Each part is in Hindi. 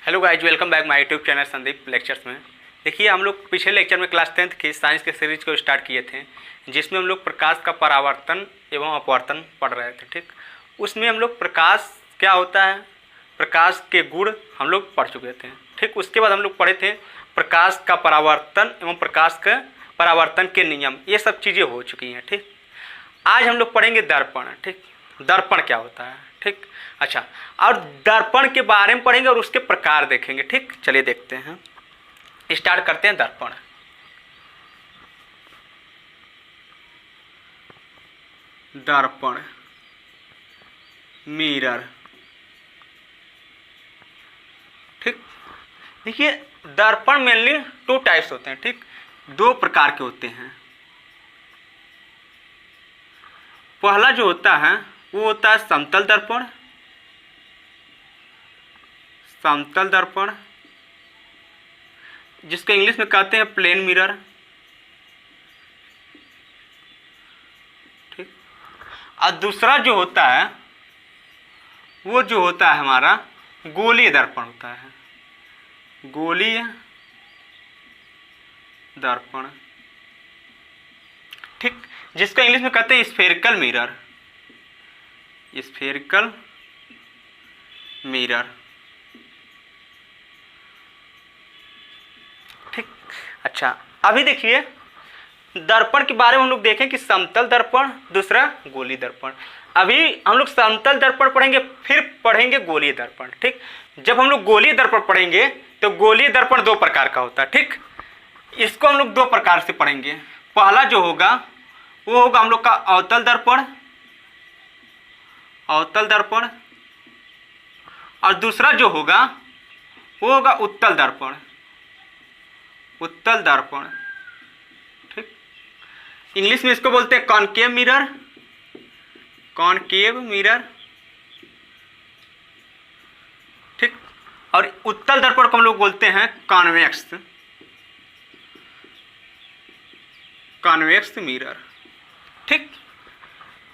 Hello guys, welcome back my YouTube channel Sandeep lectures में। देखिए, हम लोग पिछले लेक्चर में क्लास 10th की साइंस के सीरीज को स्टार्ट किए थे, जिसमें हम लोग प्रकाश का परावर्तन एवं अपवर्तन पढ़ रहे थे। ठीक, उसमें हम लोग प्रकाश क्या होता है, प्रकाश के गुण हम लोग पढ़ चुके थे। ठीक, उसके बाद हम लोग पढ़े थे प्रकाश का परावर्तन एवं प्रकाश के परावर्तन के नियम, ये सब चीज़ें हो चुकी हैं। ठीक, आज हम लोग पढ़ेंगे दर्पण। ठीक, दर्पण क्या होता है। ठीक, अच्छा, और दर्पण के बारे में पढ़ेंगे और उसके प्रकार देखेंगे। ठीक, चलिए देखते हैं, स्टार्ट करते हैं। दर्पण, दर्पण, मिरर। ठीक, देखिए, दर्पण मेनली टू टाइप्स होते हैं। ठीक, दो प्रकार के होते हैं। पहला जो होता है वो होता है समतल दर्पण, समतल दर्पण, जिसको इंग्लिश में कहते हैं प्लेन मिरर। ठीक, और दूसरा जो होता है वो जो होता है हमारा गोलीय दर्पण होता है, गोलीय दर्पण। ठीक, जिसको इंग्लिश में कहते हैं स्फेरिकल मिरर, स्फेरिकल मिरर। ठीक, अच्छा, अभी देखिए दर्पण के बारे में हम लोग देखें कि समतल दर्पण, दूसरा गोलीय दर्पण। अभी हम लोग समतल दर्पण पढ़ेंगे, फिर पढ़ेंगे गोलीय दर्पण। ठीक, जब हम लोग गोलीय दर्पण पढ़ेंगे तो गोलीय दर्पण दो प्रकार का होता है। ठीक, इसको हम लोग दो प्रकार से पढ़ेंगे। पहला जो होगा वो होगा हम लोग का अवतल दर्पण, अवतल दर्पण, और दूसरा जो होगा वो होगा उत्तल दर्पण, उत्तल दर्पण। ठीक, इंग्लिश में इसको बोलते हैं कॉनकेव मिरर, कॉनकेव मिरर। ठीक, और उत्तल दर्पण को हम लोग बोलते हैं कॉन्वेक्स, कॉन्वेक्स मिरर। ठीक,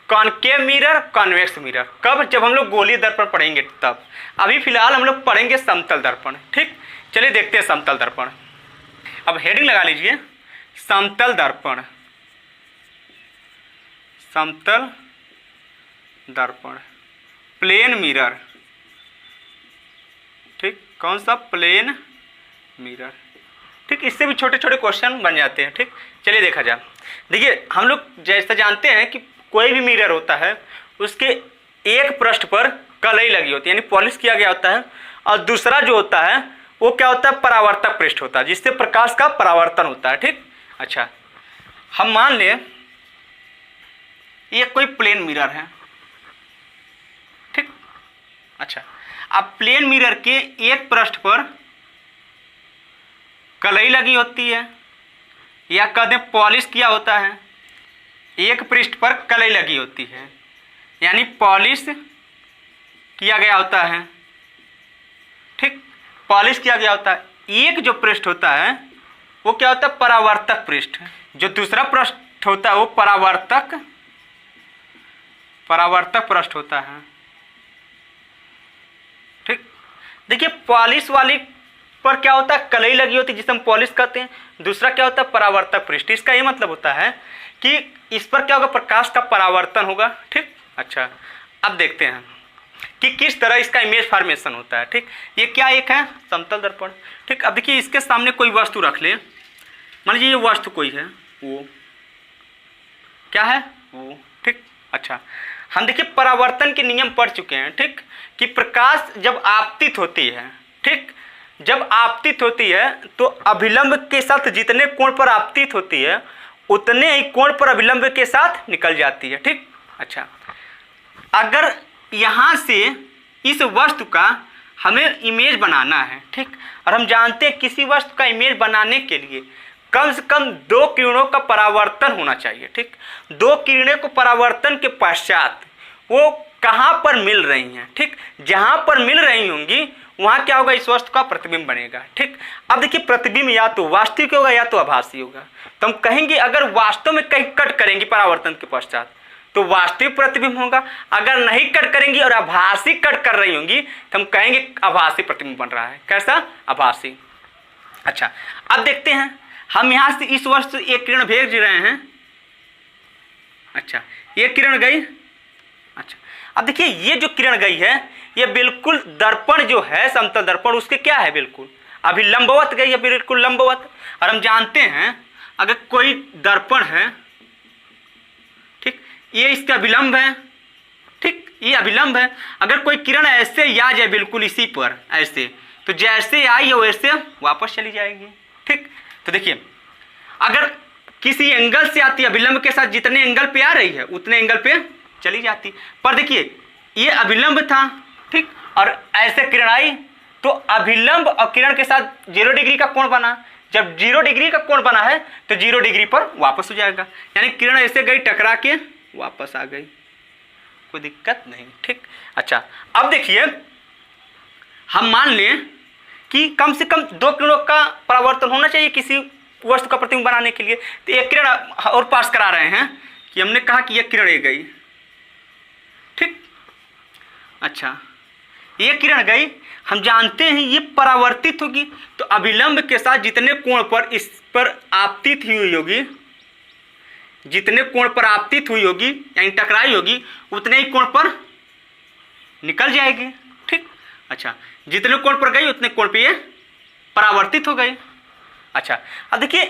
कॉनकेव मिरर, कॉन्वेक्स मिरर कब, जब हम लोग गोलीय दर्पण पढ़ेंगे तब। अभी फिलहाल हम लोग पढ़ेंगे समतल दर्पण। ठीक, चलिए देखते हैं समतल दर्पण। अब हेडिंग लगा लीजिए, समतल दर्पण, समतल दर्पण, प्लेन मिरर। ठीक, कौन सा, प्लेन मिरर। ठीक, इससे भी छोटे छोटे क्वेश्चन बन जाते हैं। ठीक, चलिए देखा जाए। देखिए, हम लोग जैसा जानते हैं कि कोई भी मिरर होता है उसके एक पृष्ठ पर कलई लगी होती है, यानी पॉलिश किया गया होता है, और दूसरा जो होता है वो क्या होता है, परावर्तक पृष्ठ होता है, जिससे प्रकाश का परावर्तन होता है। ठीक, अच्छा, हम मान लें ये कोई प्लेन मिरर है। ठीक, अच्छा, अब प्लेन मिरर के एक पृष्ठ पर कलई लगी होती है, या कह दें पॉलिश किया होता है। एक पृष्ठ पर कलई लगी होती है, यानी पॉलिश किया गया होता है। ठीक, पॉलिश किया गया होता है। एक जो पृष्ठ होता है वो क्या होता है, परावर्तक पृष्ठ। जो दूसरा पृष्ठ होता है वो परावर्तक, परावर्तक पृष्ठ होता है। ठीक, देखिए, पॉलिश वाली पर क्या होता है, कलई लगी होती है, जिसे हम पॉलिश कहते हैं। दूसरा क्या होता है, परावर्तक पृष्ठ। इसका ये मतलब होता है कि इस पर क्या होगा, प्रकाश का परावर्तन होगा। ठीक, अच्छा, अब देखते हैं कि किस तरह इसका इमेज फॉर्मेशन होता है। ठीक, ये क्या एक है, समतल दर्पण। ठीक, अब देखिए, इसके सामने कोई वस्तु रख ले, मान लीजिए ये वस्तु कोई है, वो क्या है, वो। ठीक, अच्छा, हम देखिए परावर्तन के नियम पढ़ चुके हैं। ठीक, कि प्रकाश जब आपतित होती है, ठीक, जब आपतित होती है तो अभिलंब के साथ जितने कोण पर आपतित होती है उतने ही कोण पर अभिलंब के साथ निकल जाती है। ठीक, अच्छा, अगर यहाँ से इस वस्तु का हमें इमेज बनाना है, ठीक, और हम जानते हैं किसी वस्तु का इमेज बनाने के लिए कम से कम दो किरणों का परावर्तन होना चाहिए। ठीक, दो किरणें को परावर्तन के पश्चात वो कहाँ पर मिल रही हैं, ठीक, जहाँ पर मिल रही होंगी वहाँ क्या होगा, इस वस्तु का प्रतिबिंब बनेगा। ठीक, अब देखिए, प्रतिबिंब या तो वास्तविक होगा या तो आभासी होगा। तो हम कहेंगे अगर वास्तव में कहीं कट करेंगे परावर्तन के पश्चात तो वास्तविक प्रतिबिंब होगा। अगर नहीं कट करेंगी और आभासी कट कर रही होंगी तो हम कहेंगे आभासी प्रतिबिंब बन रहा है। कैसा? आभासी। अच्छा, अब देखते हैं हम यहां से इस वस्तु एक किरण भेज रहे हैं। अच्छा, ये किरण गई। अच्छा, अब देखिए ये जो किरण गई है ये बिल्कुल दर्पण जो है, समतल दर्पण, उसके क्या है, बिल्कुल अभी लंबवत गई है, बिल्कुल लंबवत। और हम जानते हैं अगर कोई दर्पण है, ठीक, ये इसका अभिलंब है, ठीक, ये अभिलंब है। अगर कोई किरण ऐसे आ जाए बिल्कुल इसी पर ऐसे, तो जैसे आई है वैसे वापस चली जाएगी। ठीक, तो देखिए अगर किसी एंगल से आती है अभिलंब के साथ, जितने एंगल पे आ रही है उतने एंगल पे चली जाती। पर देखिए ये अभिलंब था, ठीक, और ऐसे किरण आई तो अभिलंब और किरण के साथ 0 डिग्री का कोण बना। जब 0 डिग्री का कोण बना है तो 0 डिग्री पर वापस हो जाएगा, यानी किरण ऐसे गई टकरा के वापस आ गई, कोई दिक्कत नहीं। ठीक, अच्छा, अब देखिए हम मान लें कि कम से कम 2 किरणों का परावर्तन होना चाहिए किसी वस्तु का प्रतिबिंब बनाने के लिए। तो एक किरण और पास करा रहे हैं कि हमने कहा कि यह किरण गई, ठीक, अच्छा, ये किरण गई, हम जानते हैं ये परावर्तित होगी, तो अभिलंब के साथ जितने कोण पर इस पर आपतित हुई होगी, जितने कोण पर आपतित हुई होगी यानी टकराई होगी, उतने ही कोण पर निकल जाएगी। ठीक, अच्छा, जितने कोण पर गई उतने कोण पे ये परावर्तित हो गई। अच्छा, अब देखिए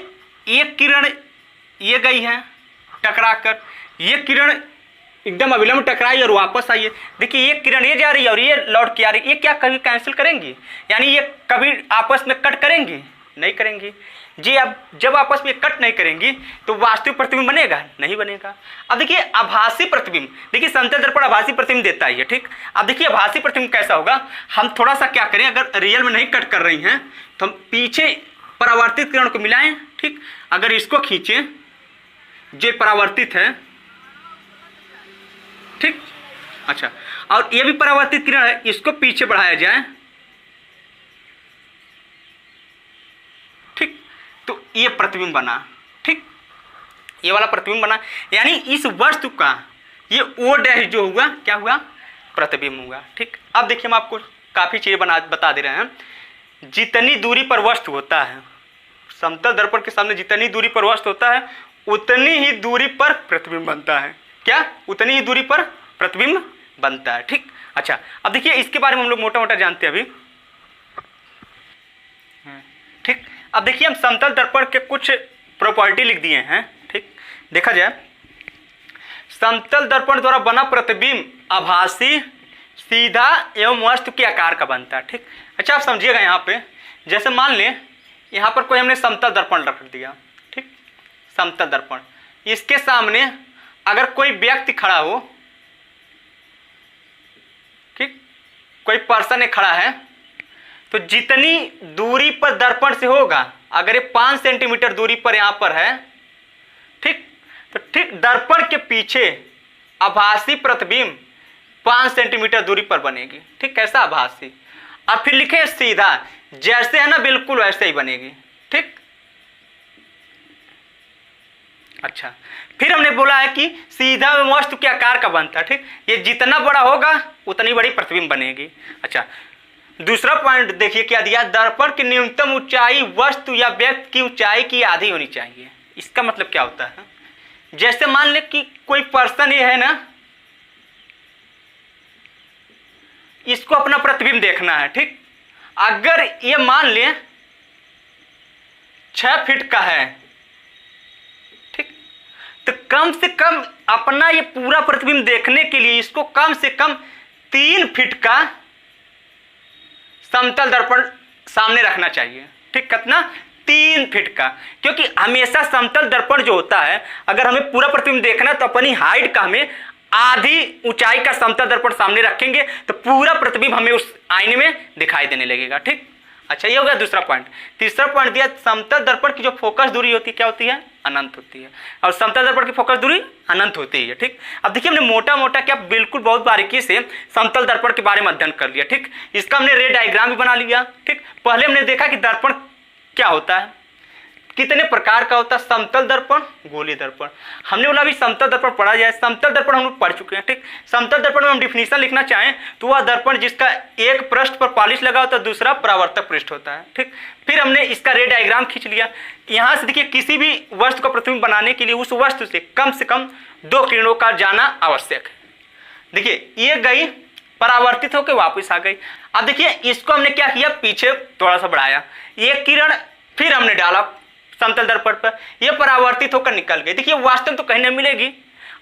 एक किरण ये गई है टकराकर, ये किरण एकदम अभिलंब टकराई और वापस आई है। देखिए एक किरण ये जा रही है और ये लौट के आ रही है, ये क्या कभी कैंसिल करेंगी, यानी ये कभी आपस में कट करेंगी? नहीं करेंगी जी। अब जब आपस में कट नहीं करेंगी तो वास्तविक प्रतिबिंब बनेगा? नहीं बनेगा। अब देखिए आभासी प्रतिबिंब, देखिए समतल दर्पण आभासी प्रतिबिंब देता है, ठीक। अब देखिए आभासी प्रतिबिंब कैसा होगा, हम थोड़ा सा क्या करें, अगर रियल में नहीं कट कर रही हैं तो हम पीछे परावर्तित किरण को मिलाएं, ठीक। अगर इसको खींचें जो परावर्तित है, ठीक, अच्छा, और ये भी परावर्तित किरण है, इसको पीछे बढ़ाया जाए, ठीक, तो ये प्रतिबिंब बना, ठीक, ये वाला प्रतिबिंब बना, यानी इस वस्तु का ये ओ डैश जो हुआ क्या हुआ, प्रतिबिंब हुआ। ठीक, अब देखिए हम आपको काफी चीजें बता दे रहे हैं। जितनी दूरी पर वस्तु होता है, समतल दर्पण के सामने जितनी दूरी पर वस्तु होता है उतनी ही दूरी पर प्रतिबिंब बनता है। क्या? उतनी ही दूरी पर प्रतिबिंब बनता है। ठीक, अच्छा, अब देखिए इसके बारे में हम लोग मोटा मोटा जानते हैं अभी। ठीक, अब देखिए हम समतल दर्पण के कुछ प्रॉपर्टी लिख दिए हैं। ठीक, देखा जाए, समतल दर्पण द्वारा बना प्रतिबिंब आभासी, सीधा एवं वस्तु के आकार का बनता है। ठीक, अच्छा, आप समझिएगा यहाँ पे, जैसे मान लें यहाँ पर कोई हमने समतल दर्पण रख दिया, ठीक, समतल दर्पण, इसके सामने अगर कोई व्यक्ति खड़ा हो, ठीक, कोई पर्सन खड़ा है, तो जितनी दूरी पर दर्पण से होगा, अगर ये 5 सेंटीमीटर दूरी पर यहाँ पर है, ठीक, तो ठीक दर्पण के पीछे आभासी प्रतिबिंब 5 सेंटीमीटर दूरी पर बनेगी। ठीक, कैसा? आभासी। अब फिर लिखे सीधा, जैसे है ना बिल्कुल वैसे ही बनेगी। ठीक, अच्छा, फिर हमने बोला है कि सीधा वस्तु के आकार का बनता है। ठीक, ये जितना बड़ा होगा उतनी बड़ी प्रतिबिंब बनेगी। अच्छा, दूसरा पॉइंट देखिए क्या दिया, दर्पण की न्यूनतम ऊंचाई वस्तु या व्यक्ति की ऊंचाई की आधी होनी चाहिए। इसका मतलब क्या होता है, जैसे मान ले कि कोई पर्सन ये है ना, इसको अपना प्रतिबिंब देखना है। ठीक, अगर ये मान ले 6 फीट का है, ठीक, तो कम से कम अपना ये पूरा प्रतिबिंब देखने के लिए इसको कम से कम 3 फीट का समतल दर्पण सामने रखना चाहिए। ठीक, कितना? 3 फीट का, क्योंकि हमेशा समतल दर्पण जो होता है, अगर हमें पूरा प्रतिबिंब देखना है तो अपनी हाइट का हमें आधी ऊंचाई का समतल दर्पण सामने रखेंगे तो पूरा प्रतिबिंब हमें उस आईने में दिखाई देने लगेगा। ठीक, अच्छा, ये हो गया दूसरा पॉइंट। तीसरा पॉइंट दिया, समतल दर्पण की जो फोकस दूरी होती है क्या होती है? अनंत होती है, और समतल दर्पण की फोकस दूरी अनंत होती है। ठीक, अब देखिए हमने मोटा मोटा क्या बिल्कुल बहुत बारीकी से समतल दर्पण के बारे में अध्ययन कर लिया। ठीक, इसका हमने रे डायग्राम भी बना लिया। ठीक, पहले हमने देखा कि दर्पण क्या होता है, कितने प्रकार का होता है? समतल दर्पण, गोलीय दर्पण। हमने बोला अभी समतल दर्पण पढ़ा जाए। समतल दर्पण हम लोग पढ़ चुके हैं, ठीक। समतल दर्पण में हम डिफिनीशन लिखना चाहें तो वह दर्पण जिसका एक पृष्ठ पर पॉलिश लगा होता है, दूसरा परावर्तक पृष्ठ होता है, ठीक। फिर हमने इसका रे डायग्राम खींच लिया। यहाँ से देखिए किसी भी वस्तु का प्रतिबिंब बनाने के लिए उस वस्तु से कम 2 किरणों का जाना आवश्यक है। देखिए ये गई, परावर्तित होकर वापस आ गई। अब देखिए इसको हमने क्या किया, पीछे थोड़ा सा बढ़ाया, एक किरण फिर हमने डाला समतल दर्पण पर, यह परावर्तित होकर निकल गई। देखिए वास्तव में तो कहीं नहीं मिलेगी,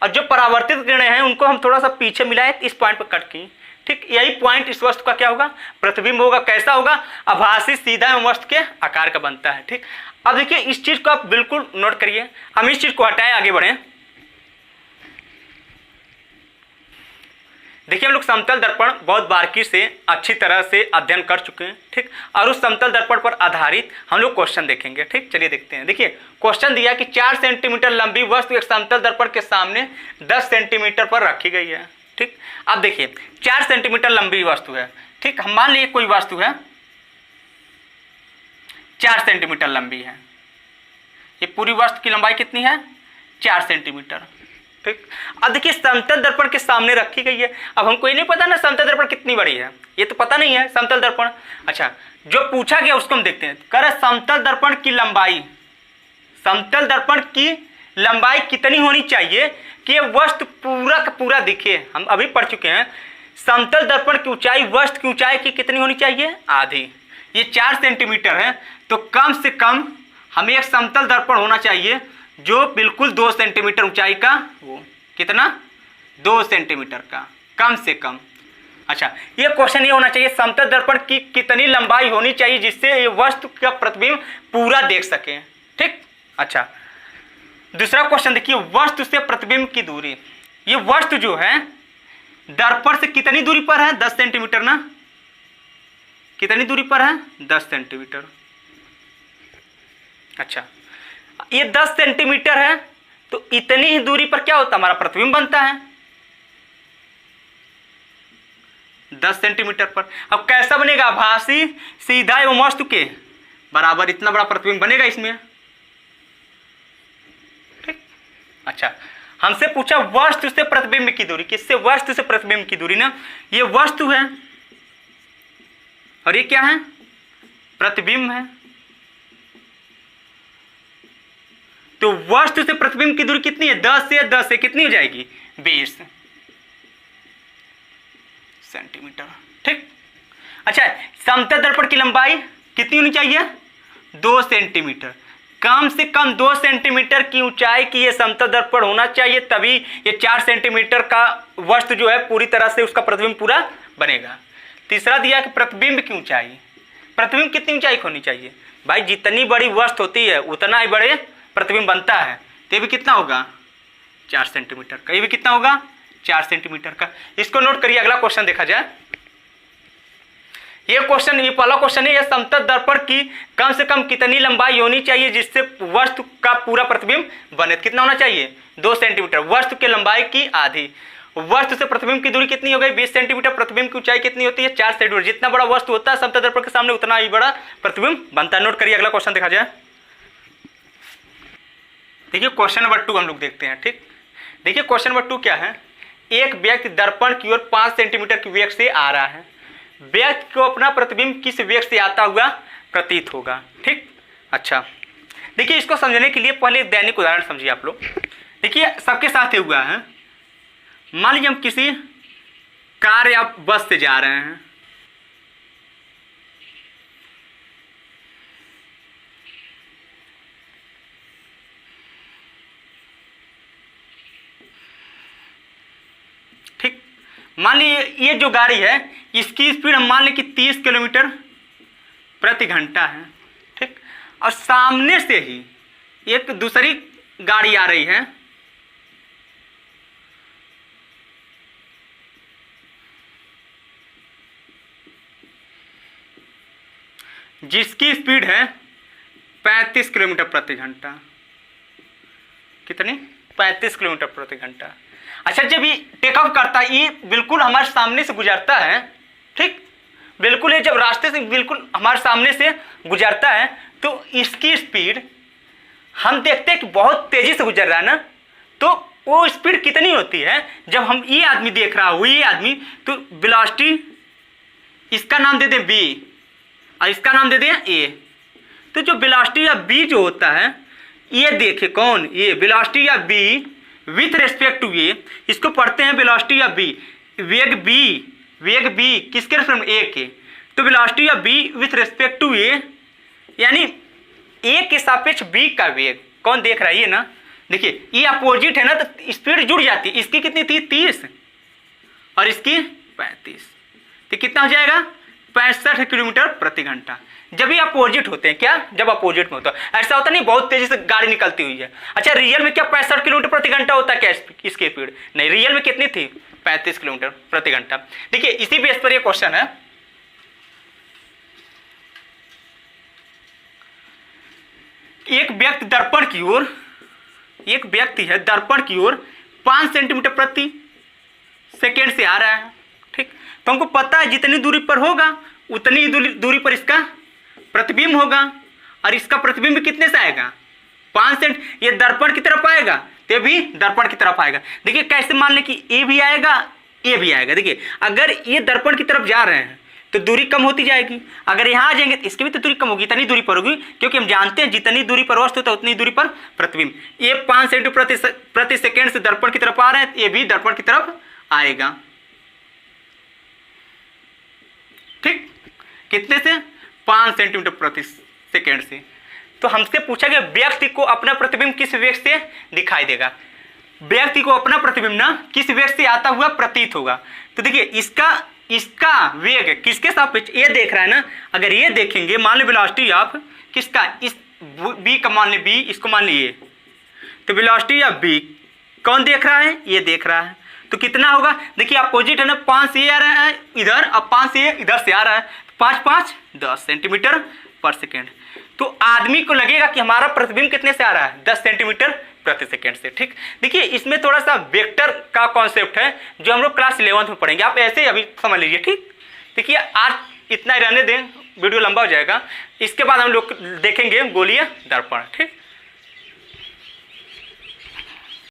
और जो परावर्तित किरणें हैं उनको हम थोड़ा सा पीछे मिलाए, इस पॉइंट पर कट की, ठीक। यही पॉइंट इस वस्तु का क्या होगा, प्रतिबिंब होगा। कैसा होगा, आभासी सीधा एवं वस्तु के आकार का बनता है, ठीक। अब देखिए इस चीज को आप बिल्कुल नोट करिए। हम इस चीज को हटाएं, आगे बढ़े। देखिए हम लोग समतल दर्पण बहुत बारीकी से अच्छी तरह से अध्ययन कर चुके हैं, ठीक। और उस समतल दर्पण पर आधारित हम लोग क्वेश्चन देखेंगे, ठीक। चलिए देखते हैं। देखिए क्वेश्चन दिया कि 4 सेंटीमीटर लंबी वस्तु एक समतल दर्पण के सामने 10 सेंटीमीटर पर रखी गई है, ठीक। अब देखिए 4 सेंटीमीटर लंबी वस्तु है, ठीक। हम मान लीजिए कोई वस्तु है 4 सेंटीमीटर लंबी है। ये पूरी वस्तु की लंबाई कितनी है, 4 सेंटीमीटर, ठीक। अब देखिए समतल दर्पण के सामने रखी गई है। अब हमको ये नहीं पता ना समतल दर्पण कितनी बड़ी है, ये तो पता नहीं है समतल दर्पण। अच्छा, जो पूछा गया उसको हम देखते हैं। कह रहे समतल दर्पण की लंबाई, समतल दर्पण की लंबाई कितनी होनी चाहिए कि ये वस्तु पूरा का पूरा दिखे। हम अभी पढ़ चुके हैं समतल दर्पण की ऊंचाई वस्तु की ऊंचाई की कितनी होनी चाहिए, आधी। ये 4 सेंटीमीटर है, तो कम से कम हमें एक समतल दर्पण होना चाहिए जो बिल्कुल 2 सेंटीमीटर ऊंचाई का, वो कितना, 2 सेंटीमीटर का कम से कम। अच्छा, ये क्वेश्चन ये होना चाहिए समतल दर्पण की कितनी लंबाई होनी चाहिए जिससे ये वस्तु का प्रतिबिंब पूरा देख सके, ठीक। अच्छा, दूसरा क्वेश्चन देखिए, वस्तु से प्रतिबिंब की दूरी। ये वस्तु जो है दर्पण से कितनी दूरी पर है, 10 सेंटीमीटर ना, कितनी दूरी पर है, 10 सेंटीमीटर। अच्छा, ये 10 सेंटीमीटर है, तो इतनी ही दूरी पर क्या होता है, हमारा प्रतिबिंब बनता है 10 सेंटीमीटर पर। अब कैसा बनेगा, आभासी सीधा एवं वस्तु के बराबर इतना बड़ा प्रतिबिंब बनेगा इसमें, ठीक। अच्छा, हमसे पूछा वस्तु से प्रतिबिंब की दूरी, किससे, वस्तु से प्रतिबिंब की दूरी ना। ये वस्तु है और ये क्या है, प्रतिबिंब है। तो वस्तु से प्रतिबिंब की दूरी कितनी है, 10 से कितनी हो जाएगी, 20 सेंटीमीटर, ठीक। अच्छा, समतल दर्पण की लंबाई कितनी होनी चाहिए, 2 सेंटीमीटर। कम से कम 2 सेंटीमीटर की ऊंचाई की ये समतल दर्पण होना चाहिए, तभी ये 4 सेंटीमीटर का वस्तु जो है पूरी तरह से उसका प्रतिबिंब पूरा बनेगा। तीसरा दिया कि प्रतिबिंब की ऊंचाई, प्रतिबिंब कितनी ऊंचाई होनी चाहिए, भाई जितनी बड़ी वस्तु होती है उतना ही बड़े प्रतिबिंब बनता है। तो ये भी कितना होगा, 4 सेंटीमीटर का। ये भी कितना होगा, 4 सेंटीमीटर का। इसको नोट करिए, अगला क्वेश्चन देखा जाए। ये क्वेश्चन, ये पहला क्वेश्चन है, यह समतल दर्पण की कम से कम कितनी लंबाई होनी चाहिए जिससे वस्तु का पूरा प्रतिबिंब बने। कितना होना चाहिए, 2 सेंटीमीटर, वस्तु की लंबाई की आधी। वस्तु से प्रतिबिंब की दूरी कितनी हो गई, 20 सेंटीमीटर। प्रतिबिंब की ऊंचाई कितनी होती है, 4 सेंटीमीटर। जितना बड़ा वस्तु होता है समतल दर्पण के सामने उतना ही बड़ा प्रतिबिंब बनता है। नोट करिए, अगला क्वेश्चन देखा जाए। देखिए क्वेश्चन नंबर 2 हम लोग देखते हैं, ठीक। देखिए क्वेश्चन नंबर 2 क्या है, एक व्यक्ति दर्पण की ओर 5 सेंटीमीटर की वेग से आ रहा है। व्यक्ति को अपना प्रतिबिंब किस वेग से आता हुआ प्रतीत होगा, ठीक। अच्छा, देखिए इसको समझने के लिए पहले एक दैनिक उदाहरण समझिए आप लोग। देखिए सबके साथ ही हुआ है, मान लीजिए हम किसी कार या बस से जा रहे हैं, ठीक। मान लीजिए ये जो गाड़ी है इसकी स्पीड हम मान लें कि 30 किलोमीटर प्रति घंटा है, ठीक। और सामने से ही एक दूसरी गाड़ी आ रही है जिसकी स्पीड है 35 किलोमीटर प्रति घंटा। कितनी, 35 किलोमीटर प्रति घंटा। अच्छा, जब ये टेक ऑफ करता है, ये बिल्कुल हमारे सामने से गुजरता है, ठीक। बिल्कुल ये जब रास्ते से बिल्कुल हमारे सामने से गुजरता है तो इसकी स्पीड हम देखते हैं कि बहुत तेजी से गुजर रहा है ना, तो वो स्पीड कितनी होती है। जब हम ये आदमी देख रहा हो, ये आदमी, तो वेलोसिटी इसका नाम दे दें बी और इसका नाम दे दें ए। तो जो वेलोसिटी या बी जो होता है, ये देखिए कौन, ये वेलोसिटी या बी विथ रेस्पेक्ट टू ए, इसको पढ़ते हैं वेलोसिटी या बी, वेग बी किसके रेस्पेक्ट में, ए के। तो वेलोसिटी या बी विथ रेस्पेक्ट टू ए, यानी ए के सापेक्ष बी का वेग कौन देख रहा है, ये ना। देखिए ये अपोजिट है ना, तो स्पीड जुड़ जाती है। इसकी कितनी थी 30 और इसकी 35, तो कितना हो जाएगा 65 किलोमीटर प्रति घंटा। जब ये अपोजिट होते हैं, क्या, जब अपोजिट में होता है, ऐसा होता नहीं बहुत तेजी से गाड़ी निकलती हुई है। अच्छा रियल में क्या 65 किलोमीटर प्रति घंटा होता है क्या इसकी स्पीड, नहीं, रियल में कितनी थी 35 किलोमीटर प्रति घंटा। देखिए इसी बेस पर ये क्वेश्चन है, एक व्यक्ति दर्पण की ओर, एक व्यक्ति है दर्पण की ओर 5 सेंटीमीटर प्रति सेकेंड से आ रहा है, ठीक। तो हमको पता है जितनी दूरी पर होगा उतनी ही दूरी पर इसका प्रतिबिंब होगा, और इसका प्रतिबिंब कितने से आएगा 5 सेंट। ये दर्पण की तरफ आएगा तो भी दर्पण की तरफ आएगा। देखिए कैसे मान लें कि ए भी आएगा, ए भी आएगा। देखिए अगर ये दर्पण की तरफ जा रहे हैं तो दूरी कम होती जाएगी, अगर यहाँ आ जाएंगे तो इसकी भी तो दूरी कम होगी, इतनी दूरी पर होगी, क्योंकि हम जानते हैं जितनी दूरी पर वस्तु होता है उतनी दूरी पर प्रतिबिंब। ये 5 सेंटीमीटर प्रति सेकेंड से दर्पण की तरफ आ रहे हैं, ये भी दर्पण की तरफ आएगा, ठीक। कितने से 5 सेंटीमीटर प्रति सेकेंड से। तो हमसे पूछा गया व्यक्ति को अपना प्रतिबिंब किस वेग से दिखाई देगा, व्यक्ति को अपना प्रतिबिंब ना किस वेग से आता हुआ प्रतीत होगा। तो देखिए इसका वेग किसके सापेक्ष, ये देख रहा है ना, अगर ये देखेंगे, मान लो वेलोसिटी ऑफ किसका, इस बी का मान ले बी, इसको मान लीजिए, तो वेलोसिटी ऑफ बी कौन देख रहा है, ये देख रहा है। तो कितना होगा, देखिए अपोजिट है ना, 5 से आ रहा है इधर, अब 5 से इधर से आ रहा है, 5 5 10 सेंटीमीटर पर सेकेंड। तो आदमी को लगेगा कि हमारा प्रतिबिंब कितने से आ रहा है 10 सेंटीमीटर प्रति सेकेंड से, ठीक। देखिए इसमें थोड़ा सा वेक्टर का कॉन्सेप्ट है जो हम लोग क्लास 11th में पढ़ेंगे, आप ऐसे ही अभी समझ लीजिए, ठीक। देखिए आज इतना ही रहने दें, वीडियो लंबा हो जाएगा, इसके बाद हम लोग देखेंगे गोलीय दर्पण, ठीक।